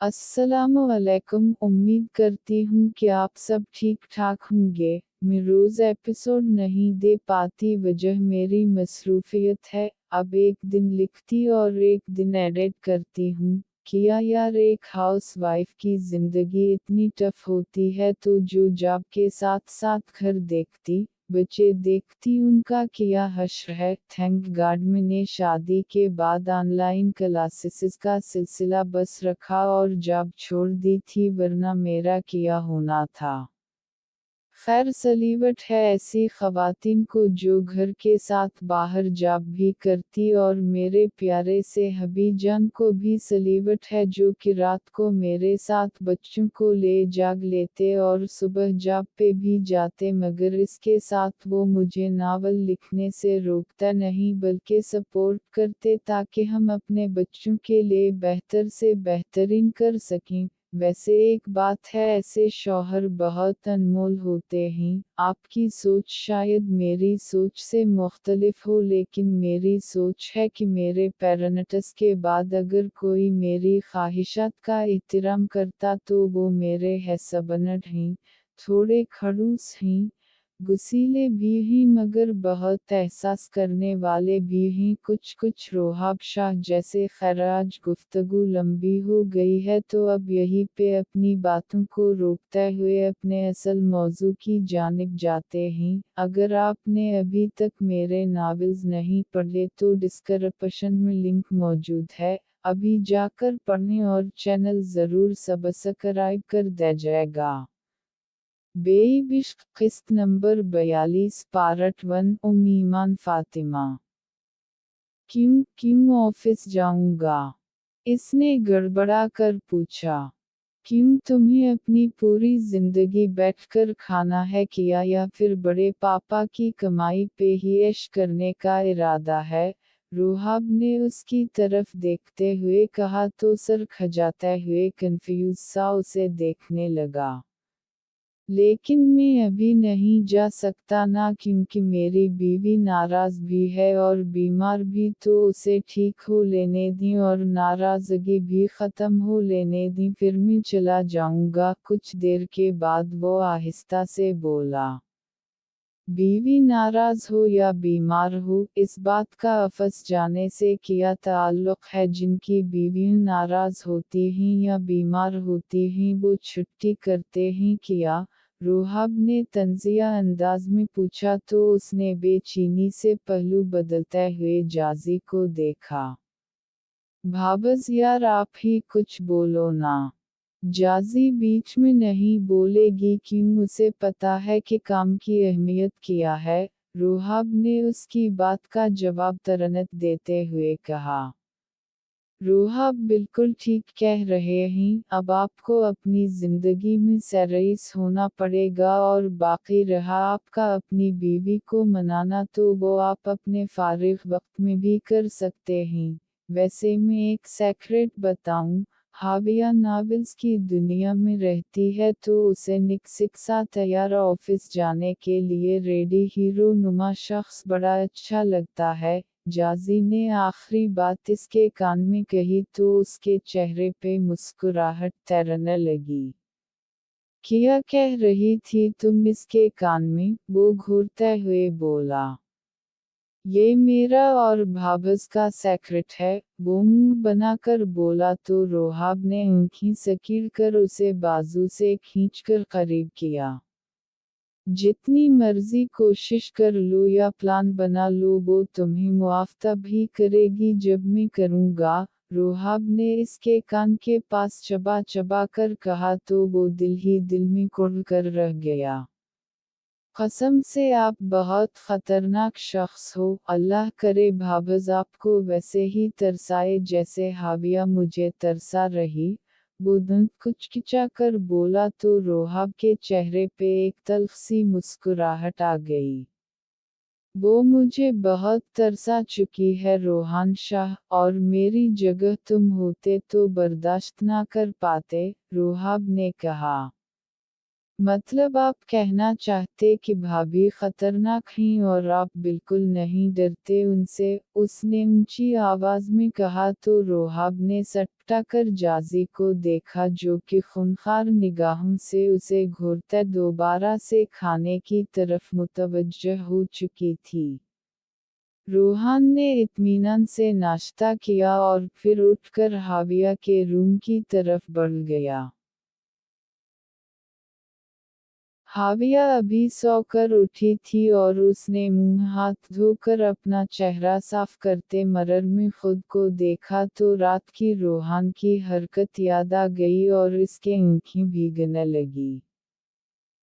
अस्सलामु अलैकुम। उम्मीद करती हूँ कि आप सब ठीक ठाक होंगे। मैं रोज़ एपिसोड नहीं दे पाती, वजह मेरी मसरूफियत है। अब एक दिन लिखती और एक दिन एडिट करती हूँ। किया यार, एक हाउस वाइफ की ज़िंदगी इतनी टफ होती है, तो जो जॉब के साथ साथ घर देखती, बच्चे देखती, उनका क्या हश्र है। थैंक गॉड मैंने शादी के बाद ऑनलाइन क्लासेस का सिलसिला बस रखा और जॉब छोड़ दी थी, वरना मेरा क्या होना था। खैर सलीवट है ऐसी ख़वातीन को जो घर के साथ बाहर जॉब भी करती, और मेरे प्यारे से हबी जान को भी सलीवट है जो कि रात को मेरे साथ बच्चों को ले जाग लेते और सुबह जॉब पे भी जाते, मगर इसके साथ वो मुझे नावल लिखने से रोकता नहीं बल्कि सपोर्ट करते ताकि हम अपने बच्चों के लिए बेहतर से बेहतरीन कर सकें। वैसे एक बात है, ऐसे शौहर बहुत अनमोल होते हैं। आपकी सोच शायद मेरी सोच से मुख्तलिफ हो, लेकिन मेरी सोच है कि मेरे पेरेंट्स के बाद अगर कोई मेरी ख्वाहिशात का एहतराम करता तो वो मेरे हस्बैंड हैं। थोड़े खड़ूस हैं, गुस्सीले भी हैं, मगर बहुत एहसास करने वाले भी हैं। कुछ कुछ रोहाब शाह जैसे। खैर आज गुफ्तगू लंबी हो गई है, तो अब यहीं पे अपनी बातों को रोकते हुए अपने असल मौजू की जानिब जाते हैं। अगर आपने अभी तक मेरे नावल्स नहीं पढ़े तो डिस्क्रिप्शन में लिंक मौजूद है, अभी जाकर पढ़ें और चैनल ज़रूर सब्सक्राइब कर दे जाएगा। बेइश्क किस्त नंबर 42 पार्ट 1 ईमान फातिमा। क्यों क्यों ऑफिस जाऊंगा? इसने गड़बड़ा कर पूछा। क्यों, तुम्हें अपनी पूरी जिंदगी बैठकर खाना है किया, या फिर बड़े पापा की कमाई पे ही ऐश करने का इरादा है? रोहाब ने उसकी तरफ देखते हुए कहा तो सर खजाते हुए कंफ्यूज सा उसे देखने लगा। लेकिन मैं अभी नहीं जा सकता ना, क्योंकि मेरी बीवी नाराज़ भी है और बीमार भी, तो उसे ठीक हो लेने दी और नाराज़गी भी ख़त्म हो लेने दी, फिर मैं चला जाऊंगा। कुछ देर के बाद वो आहिस्ता से बोला। बीवी नाराज़ हो या बीमार हो, इस बात का अफस जाने से क्या ताल्लुक़ है? जिनकी बीवियाँ नाराज़ होती हैं या बीमार होती हैं वो छुट्टी करते हैं क्या? रोहाब ने तंज़िया अंदाज में पूछा, तो उसने बेचैनी से पहलू बदलते हुए जाजी को देखा। भाबस यार, आप ही कुछ बोलो ना। जाजी बीच में नहीं बोलेगी, क्यों उसे पता है कि काम की अहमियत क्या है। रोहाब ने उसकी बात का जवाब तुरंत देते हुए कहा। रोहाब बिल्कुल ठीक कह रहे हैं, अब आपको अपनी ज़िंदगी में सरईस होना पड़ेगा, और बाकी रहा आपका अपनी बीवी को मनाना, तो वो आप अपने फारिग वक्त में भी कर सकते हैं। वैसे मैं एक सेक्रेट बताऊं, हाविया नावल्स की दुनिया में रहती है, तो उसे निक सा तैयार ऑफिस जाने के लिए रेडी हीरो नुमा शख्स बड़ा अच्छा लगता है। जाजी ने आखिरी बात इसके कान में कही तो उसके चेहरे पे मुस्कुराहट तैरने लगी। क्या कह रही थी तुम इसके कान में? वो घूरते हुए बोला। ये मेरा और भाभस का सेक्रेट है, वो मुंह बनाकर बोला, तो रोहाब ने आंखें सकीड़ कर उसे बाजू से खींचकर करीब किया। जितनी मर्जी कोशिश कर लो या प्लान बना लो, वो तुम्हें मुआफ तब ही करेगी जब मैं करूँगा। रोहाब ने इसके कान के पास चबा चबा कर कहा, तो वो दिल ही दिल में कुढ़ कर रह गया। कसम से आप बहुत खतरनाक शख्स हो, अल्लाह करे भाभस आपको वैसे ही तरसाए जैसे हाविया मुझे तरसा रही। वो दंत कुचकिचा कर बोला, तो रोहाब के चेहरे पे एक तल्ख सी मुस्कुराहट आ गई। वो मुझे बहुत तरसा चुकी है रोहान शाह, और मेरी जगह तुम होते तो बर्दाश्त ना कर पाते, रोहाब ने कहा। मतलब आप कहना चाहते कि भाभी खतरनाक हैं और आप बिल्कुल नहीं डरते उनसे, उसने ऊंची आवाज में कहा तो रोहाब ने सटपटा जाजी को देखा जो कि खूंखार निगाहों से उसे घूरते दोबारा से खाने की तरफ मुतवज्जह हो चुकी थी। रोहान ने इत्मीनान से नाश्ता किया और फिर उठकर हाविया के रूम की तरफ बढ़ गया। हाविया अभी सोकर उठी थी और उसने मुंह हाथ धोकर अपना चेहरा साफ करते मिरर में खुद को देखा तो रात की रोहान की हरकत याद आ गई और इसके आंखें भीगने लगी।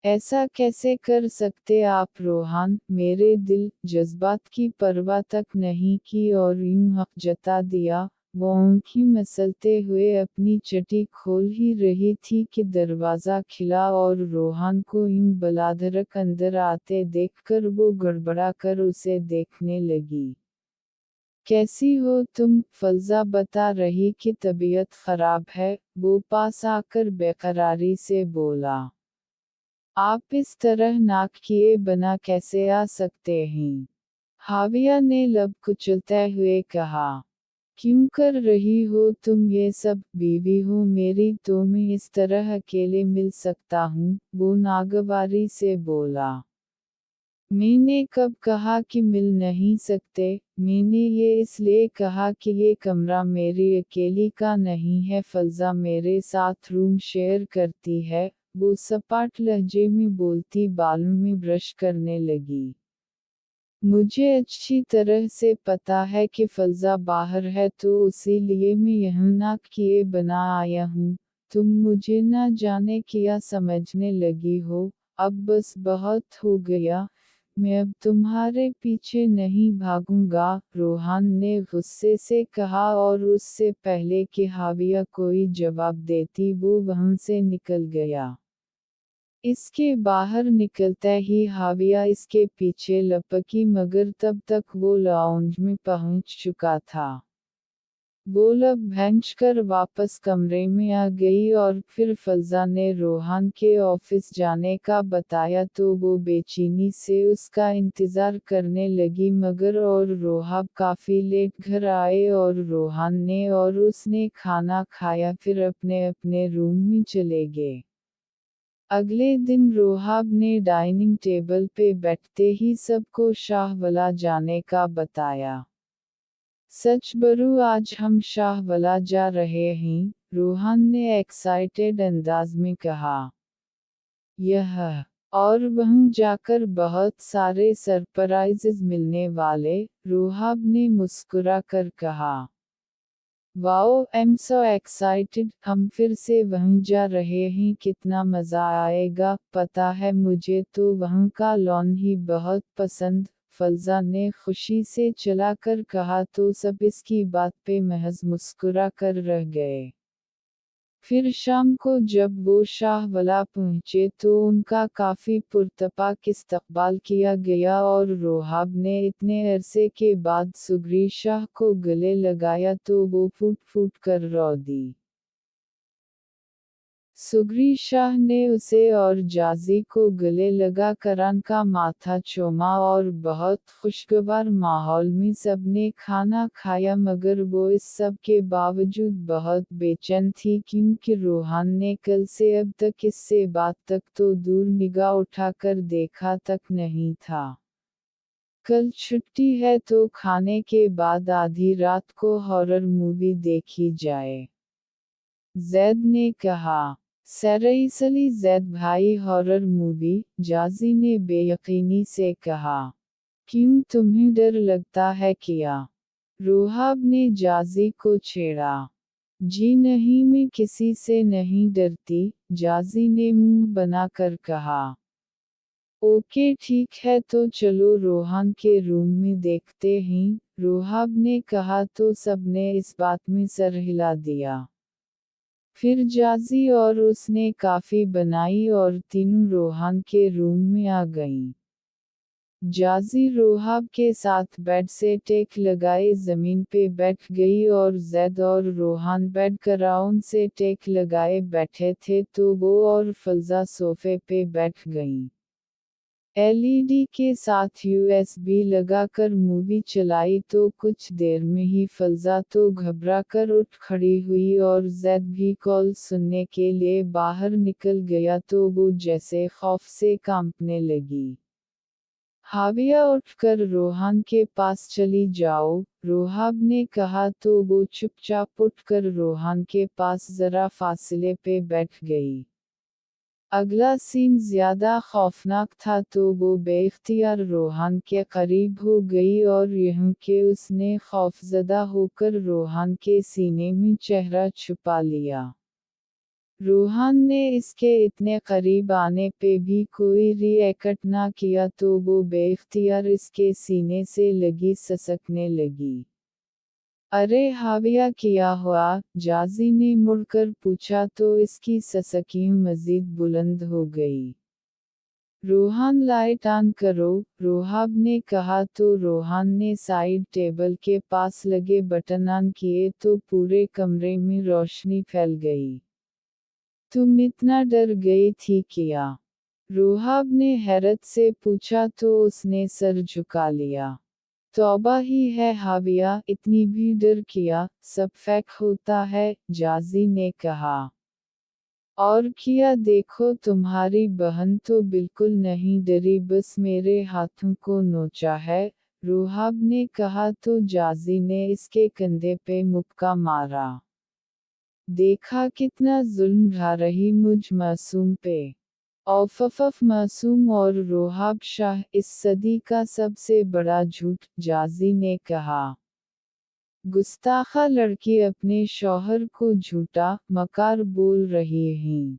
ऐसा कैसे कर सकते आप रोहान, मेरे दिल, जज्बात की परवाह तक नहीं की और यूं हक जता दिया। वो आंखें मसलते हुए अपनी चटी खोल ही रही थी कि दरवाज़ा खिला और रोहान को यूं बलाधड़क अंदर आते देखकर वो गड़बड़ा कर उसे देखने लगी। कैसी हो तुम? फज़ा बता रही कि तबीयत खराब है, वो पास आकर बेकरारी से बोला। आप इस तरह नाक किए बिना कैसे आ सकते हैं? हाविया ने लब कुचलते हुए कहा। क्यों कर रही हो तुम ये सब? बीवी हो मेरी तो मैं इस तरह अकेले मिल सकता हूँ, वो नागवारी से बोला। मैंने कब कहा कि मिल नहीं सकते? मैंने ये इसलिए कहा कि ये कमरा मेरी अकेली का नहीं है, फज़ा मेरे साथ रूम शेयर करती है, वो सपाट लहजे में बोलती बालों में ब्रश करने लगी। मुझे अच्छी तरह से पता है कि फज़ा बाहर है तो इसीलिए मैं यहाँ नाक किए बिना आया हूँ, तुम मुझे ना जाने क्या समझने लगी हो, अब बस बहुत हो गया, मैं अब तुम्हारे पीछे नहीं भागूंगा, रोहान ने गुस्से से कहा और उससे पहले कि हाविया कोई जवाब देती वो वहाँ से निकल गया। इसके बाहर निकलते ही हाविया इसके पीछे लपकी मगर तब तक वो लाउंज में पहुंच चुका था। वो लब भैंचकर वापस कमरे में आ गई और फिर फज़ा ने रोहान के ऑफिस जाने का बताया तो वो बेचैनी से उसका इंतज़ार करने लगी मगर और रोहाब काफ़ी लेट घर आए और रोहान ने और उसने खाना खाया फिर अपने अपने रूम में चले गए। अगले दिन रोहाब ने डाइनिंग टेबल पे बैठते ही सबको शाहवाला जाने का बताया। सच बरू आज हम शाहवाला जा रहे हैं, रोहान ने एक्साइटेड अंदाज में कहा। यह और वहीं जाकर बहुत सारे सरप्राइजेज मिलने वाले, रोहाब ने मुस्कुरा कर कहा। वाओ एम सो एक्साइटेड, हम फिर से वहीं जा रहे हैं, कितना मज़ा आएगा, पता है मुझे तो वहाँ का लॉन ही बहुत पसंद, फज़ा ने खुशी से चलाकर कहा तो सब इसकी बात पे महज मुस्कुरा कर रह गए। फिर शाम को जब वो शाहवाला पहुंचे तो उनका काफ़ी पुरतपाक इस्तकबाल किया गया और रोहाब ने इतने अरसे के बाद सुगरी शाह को गले लगाया तो वो फूट फूट कर रो दी। सुगरी शाह ने उसे और जाजी को गले लगा करान का माथा चूमा और बहुत खुशगवार माहौल में सबने खाना खाया मगर वो इस सब के बावजूद बहुत बेचैन थी क्योंकि रोहान ने कल से अब तक इससे बात तक तो दूर निगाह उठाकर देखा तक नहीं था। कल छुट्टी है तो खाने के बाद आधी रात को हॉरर मूवी देखी जाए, जैद ने कहा। सरईसली जैद भाई हॉरर मूवी, जाजी ने बेयकीनी से कहा। क्यों तुम्हें डर लगता है क्या? रोहाब ने जाजी को छेड़ा। जी नहीं मैं किसी से नहीं डरती, जाजी ने मुंह बनाकर कहा। ओके ठीक है तो चलो रोहान के रूम में देखते हैं, रोहाब ने कहा तो सबने इस बात में सर हिला दिया। फिर जाजी और उसने काफ़ी बनाई और तीनों रोहान के रूम में आ गईं। जाजी रोहाब के साथ बेड से टेक लगाए जमीन पे बैठ गई और जैद और रोहान बेड कराउन से टेक लगाए बैठे थे तो वो और फलजा सोफे पे बैठ गईं। एलईडी के साथ यूएसबी लगाकर मूवी चलाई तो कुछ देर में ही फलजा तो घबरा कर उठ खड़ी हुई और जैद भी कॉल सुनने के लिए बाहर निकल गया तो वो जैसे खौफ से कांपने लगी। हाविया उठकर रोहान के पास चली जाओ, रोहाब ने कहा तो वो चुपचाप उठकर रोहान के पास जरा फासले पे बैठ गई। अगला सीन ज्यादा खौफनाक था तो वो बेइख्तियार रोहान के करीब हो गई और यूं कि उसने खौफजदा होकर रोहान के सीने में चेहरा छुपा लिया। रोहान ने इसके इतने करीब आने पे भी कोई रिएक्ट ना किया तो वो बेइख्तियार इसके सीने से लगी ससकने लगी। अरे हाविया क्या हुआ? जाजी ने मुड़कर पूछा तो इसकी ससकियां मजीद बुलंद हो गई। रोहान लाइट ऑन करो, रोहाब ने कहा तो रोहान ने साइड टेबल के पास लगे बटन ऑन किए तो पूरे कमरे में रोशनी फैल गई। तुम इतना डर गई थी क्या? रोहाब ने हैरत से पूछा तो उसने सर झुका लिया। तौबा ही है हाविया, इतनी भी डर किया, सब फेक होता है, जाजी ने कहा। और किया देखो तुम्हारी बहन तो बिल्कुल नहीं डरी बस मेरे हाथों को नोचा है, रोहाब ने कहा तो जाजी ने इसके कंधे पे मुक्का मारा। देखा कितना जुल्म ढा रही मुझ मासूम पे। औफफ मासूम और रोहाब शाह इस सदी का सबसे बड़ा झूठ, जाजी ने कहा। गुस्ताखा लड़की अपने शौहर को झूठा मकार बोल रही हैं।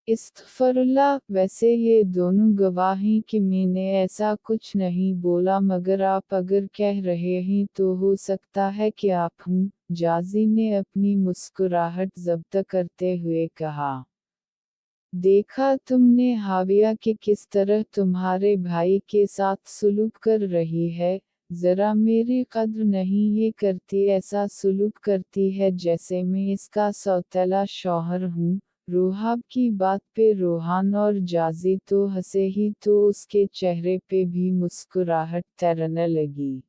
इस्तग़फिरुल्लाह, वैसे ये दोनों गवाह हैं कि मैंने ऐसा कुछ नहीं बोला मगर आप अगर कह रहे हैं तो हो सकता है कि आप हूँ, जाजी ने अपनी मुस्कुराहट ज़ब्त करते हुए कहा। देखा तुमने हाविया कि किस तरह तुम्हारे भाई के साथ सुलूक कर रही है, ज़रा मेरी कद्र नहीं ये करती ऐसा सुलूक करती है जैसे मैं इसका सौतेला शौहर हूँ। रोहाब की बात पे रोहान और जाजी तो हंसे ही तो उसके चेहरे पे भी मुस्कुराहट तैरने लगी।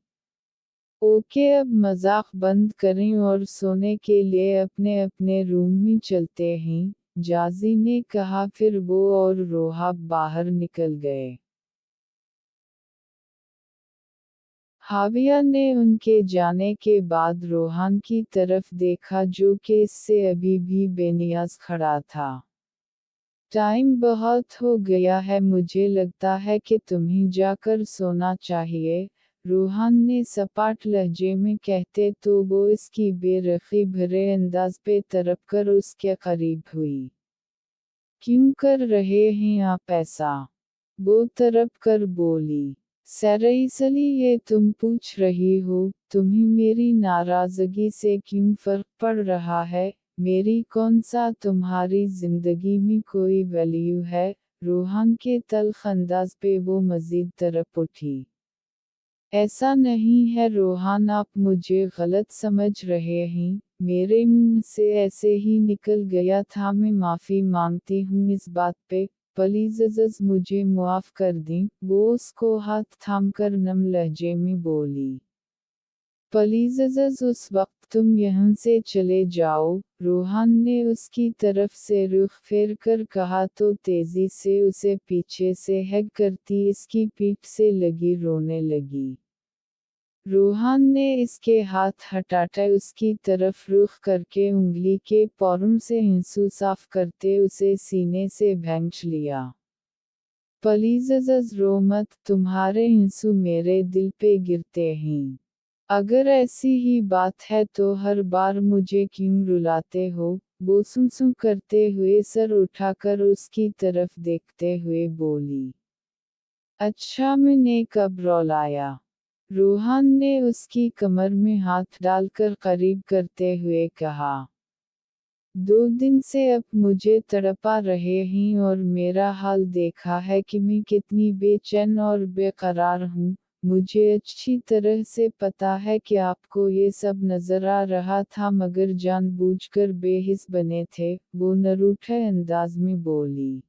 ओके अब मजाक बंद करें और सोने के लिए अपने अपने रूम में चलते हैं, जाजी ने कहा फिर वो और रोहाब बाहर निकल गए। हाविया ने उनके जाने के बाद रोहान की तरफ देखा जो कि इससे अभी भी बेनियाज खड़ा था। टाइम बहुत हो गया है मुझे लगता है कि तुम्हें जाकर सोना चाहिए, रोहान ने सपाट लहजे में कहते तो वो इसकी बेरखी भरे अंदाज पे तरफ कर उसके करीब हुई। क्यों कर रहे हैं आप ऐसा? वो तरफ कर बोली। सरईसली ये तुम पूछ रही हो, तुम्हें मेरी नाराजगी से क्यों फर्क पड़ रहा है, मेरी कौन सा तुम्हारी जिंदगी में कोई वैल्यू है? रोहान के तल्ख अंदाज पे वो मजीद तरफ उठी। ऐसा नहीं है रोहान आप मुझे गलत समझ रहे हैं, मेरे मुंह से ऐसे ही निकल गया था मैं माफ़ी मांगती हूँ इस बात पे, प्लीज़ मुझे मुआफ़ कर दें, वो उसको हाथ थामकर नम लहजे में बोली। प्लीज़ उस वक्त तुम यहाँ से चले जाओ, रोहान ने उसकी तरफ से रुख फेर कर कहा तो तेज़ी से उसे पीछे से हग करती इसकी पीठ से लगी रोने लगी। रोहान ने इसके हाथ हटाकर उसकी तरफ रुख करके उंगली के पौरों से आंसू साफ करते उसे सीने से भैंच लिया। प्लीज़ रो मत, तुम्हारे आंसू मेरे दिल पे गिरते हैं। अगर ऐसी ही बात है तो हर बार मुझे क्यों रुलाते हो? वो सुन करते हुए सर उठाकर उसकी तरफ देखते हुए बोली। अच्छा मैंने कब रुलाया? रोहान ने उसकी कमर में हाथ डालकर करीब करते हुए कहा। 2 दिन से अब मुझे तड़पा रहे हैं और मेरा हाल देखा है कि मैं कितनी बेचैन और बेकरार हूँ। मुझे अच्छी तरह से पता है कि आपको ये सब नजर आ रहा था मगर जानबूझकर बेहिस बने थे, वो नरूठे अंदाज में बोली।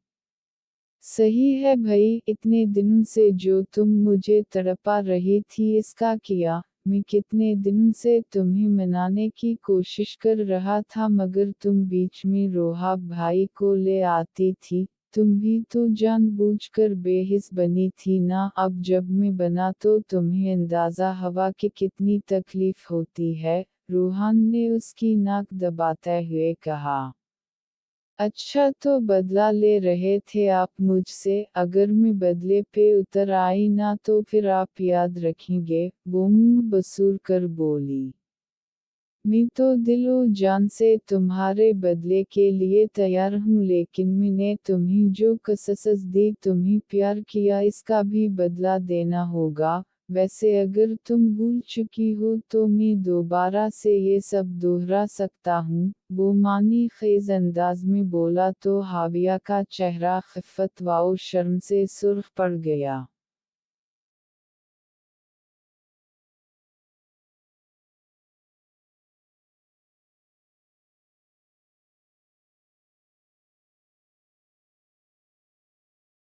सही है भई, इतने दिनों से जो तुम मुझे तड़पा रही थी इसका किया। मैं कितने दिनों से तुम्हें मनाने की कोशिश कर रहा था मगर तुम बीच में रोहाब भाई को ले आती थी। तुम भी तो जानबूझकर बेहिस बनी थी ना। अब जब मैं बना तो तुम्हें अंदाज़ा हुआ कि कितनी तकलीफ होती है। रूहान ने उसकी नाक दबाते हुए कहा। अच्छा तो बदला ले रहे थे आप मुझसे, अगर मैं बदले पे उतर आई ना तो फिर आप याद रखेंगे, वो मुंह बसूर कर बोली। मैं तो दिलो जान से तुम्हारे बदले के लिए तैयार हूँ लेकिन मैंने तुम्हें जो कसस दी तुम्हें प्यार किया इसका भी बदला देना होगा। वैसे अगर तुम भूल चुकी हो तो मैं दोबारा से ये सब दोहरा सकता हूँ, वो मानी खेज अंदाज में बोला तो हाविया का चेहरा खिफ़्फ़त व शर्म से सुर्ख पड़ गया।